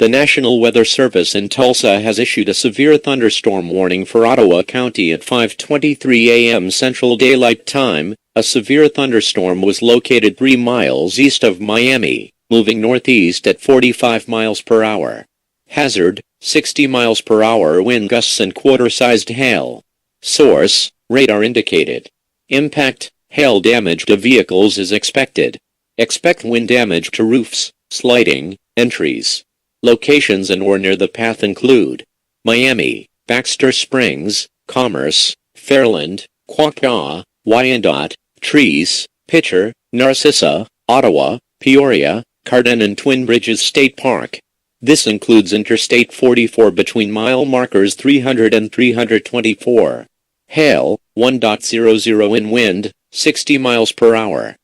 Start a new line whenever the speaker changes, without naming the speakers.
The National Weather Service in Tulsa has issued a severe thunderstorm warning for Ottawa County at 5:23 a.m. Central Daylight Time. A severe thunderstorm was located 3 miles east of Miami, moving northeast at 45 miles per hour. Hazard, 60 miles per hour wind gusts and quarter-sized hail. Source, radar indicated. Impact, hail damage to vehicles is expected. Expect wind damage to roofs, sliding, entries. Locations in or near the path include Miami, Baxter Springs, Commerce, Fairland, Quapaw, Wyandotte, Trees, Pitcher, Narcissa, Ottawa, Peoria, Carden and Twin Bridges State Park. This includes Interstate 44 between mile markers 300 and 324. Hail, 1.00 in wind, 60 miles per hour.